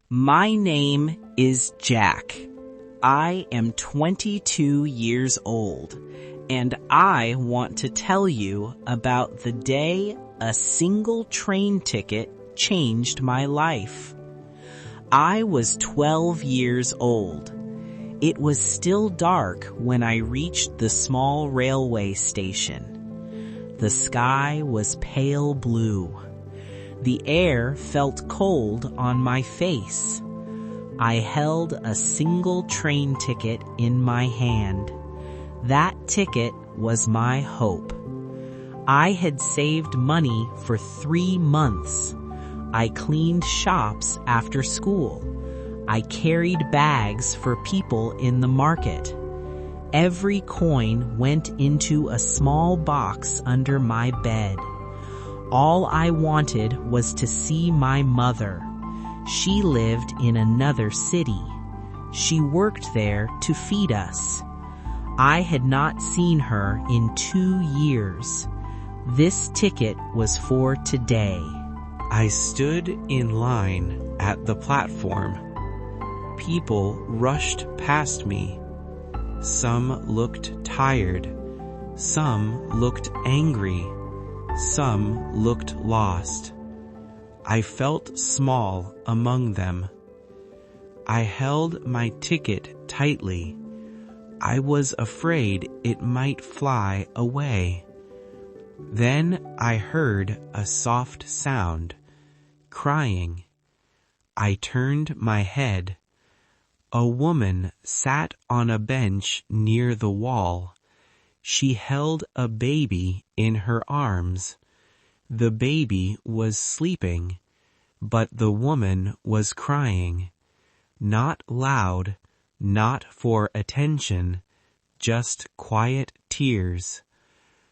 My name is Jack. I am 22 years old, and I want to tell you about the day a single train ticket changed my life. I was 12 years old. It was still dark when I reached the small railway station. The sky was pale blue. The air felt cold on my face. I held a single train ticket in my hand. That ticket was my hope. I had saved money for 3 months. I cleaned shops after school. I carried bags for people in the market. Every coin went into a small box under my bed. All I wanted was to see my mother. She lived in another city. She worked there to feed us. I had not seen her in 2 years. This ticket was for today. I stood in line at the platform. People rushed past me. Some looked tired. Some looked angry. Some looked lost. I felt small among them. I held my ticket tightly. I was afraid it might fly away. Then I heard a soft sound, crying. I turned my head. A woman sat on a bench near the wall. She held a baby in her arms. The baby was sleeping, but the woman was crying. Not loud, not for attention, just quiet tears.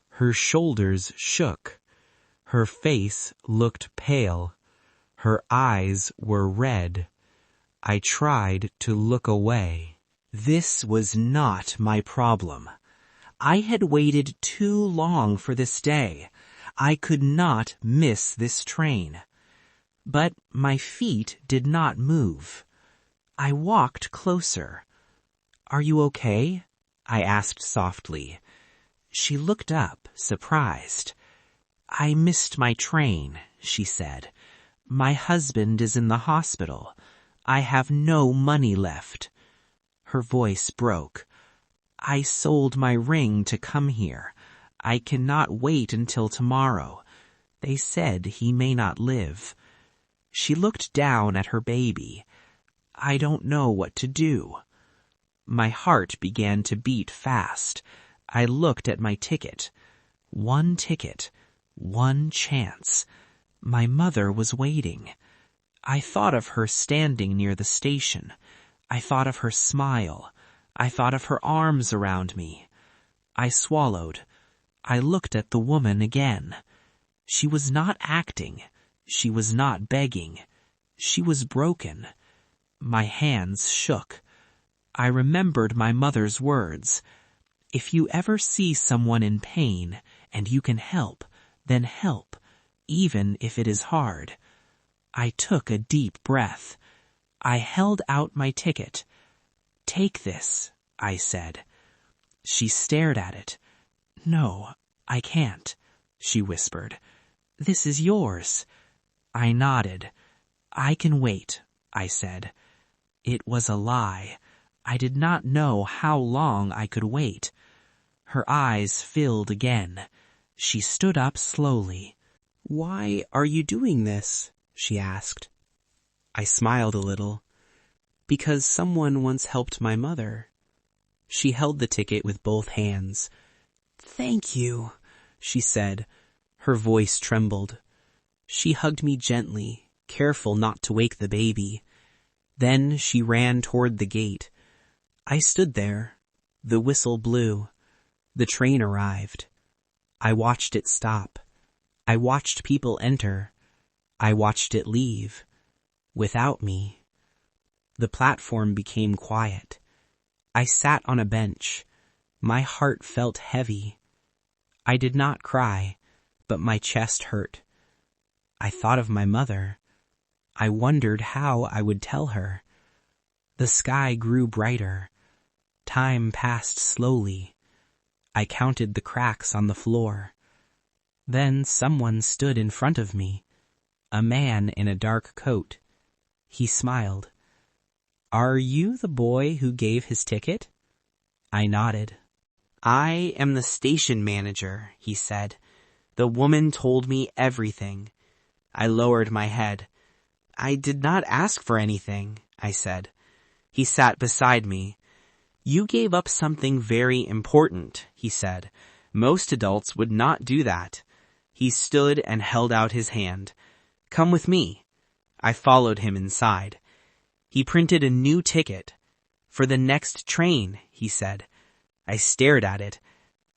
Her shoulders shook. Her face looked pale. Her eyes were red. I tried to look away. This was not my problem. I had waited too long for this day. I could not miss this train. But my feet did not move. I walked closer. "Are you okay?" I asked softly. She looked up, surprised. "I missed my train," she said. "My husband is in the hospital. I have no money left." Her voice broke. "I sold my ring to come here. I cannot wait until tomorrow. They said he may not live." She looked down at her baby. "I don't know what to do." My heart began to beat fast. I looked at my ticket. 1 ticket, 1 chance. My mother was waiting. I thought of her standing near the station. I thought of her smile. I thought of her arms around me. I swallowed. I looked at the woman again. She was not acting. She was not begging. She was broken. My hands shook. I remembered my mother's words. If you ever see someone in pain and you can help, then help, even if it is hard. I took a deep breath. I held out my ticket. "Take this," I said. She stared at it. "No, I can't," she whispered. "This is yours." I nodded. "I can wait," I said. It was a lie. I did not know how long I could wait. Her eyes filled again. She stood up slowly. "Why are you doing this?" she asked. I smiled a little. "Because someone once helped my mother." She held the ticket with both hands. "Thank you," she said. Her voice trembled. She hugged me gently, careful not to wake the baby. Then she ran toward the gate. I stood there. The whistle blew. The train arrived. I watched it stop. I watched people enter. I watched it leave. Without me. The platform became quiet. I sat on a bench. My heart felt heavy. I did not cry, but my chest hurt. I thought of my mother. I wondered how I would tell her. The sky grew brighter. Time passed slowly. I counted the cracks on the floor. Then someone stood in front of me, a man in a dark coat. He smiled. "Are you the boy who gave his ticket?" I nodded. "I am the station manager," he said. "The woman told me everything." I lowered my head. "I did not ask for anything," I said. He sat beside me. "You gave up something very important," he said. "Most adults would not do that." He stood and held out his hand. "Come with me." I followed him inside. He printed a new ticket. "For the next train," he said. I stared at it.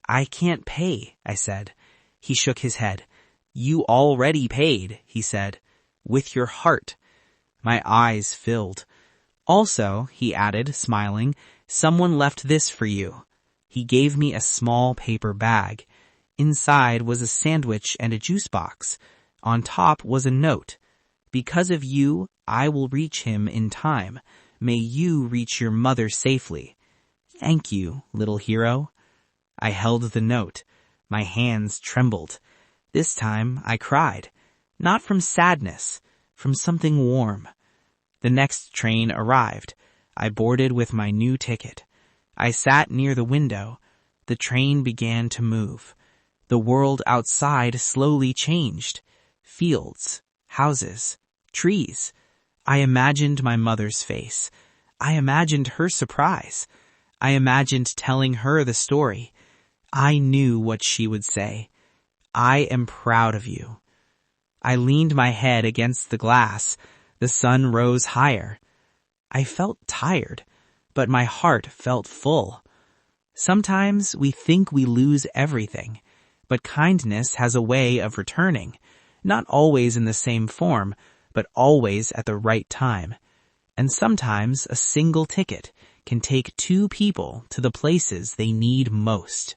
"I can't pay," I said. He shook his head. "You already paid," he said. "With your heart." My eyes filled. "Also," he added, smiling, "someone left this for you." He gave me a small paper bag. Inside was a sandwich and a juice box. On top was a note. "Because of you, I will reach him in time. May you reach your mother safely. Thank you, little hero." I held the note. My hands trembled. This time I cried. Not from sadness, from something warm. The next train arrived. I boarded with my new ticket. I sat near the window. The train began to move. The world outside slowly changed. Fields, houses, trees. I imagined my mother's face. I imagined her surprise. I imagined telling her the story. I knew what she would say. "I am proud of you." I leaned my head against the glass. The sun rose higher. I felt tired, but my heart felt full. Sometimes we think we lose everything, but kindness has a way of returning, not always in the same form, but always at the right time. And sometimes a single ticket can take two people to the places they need most.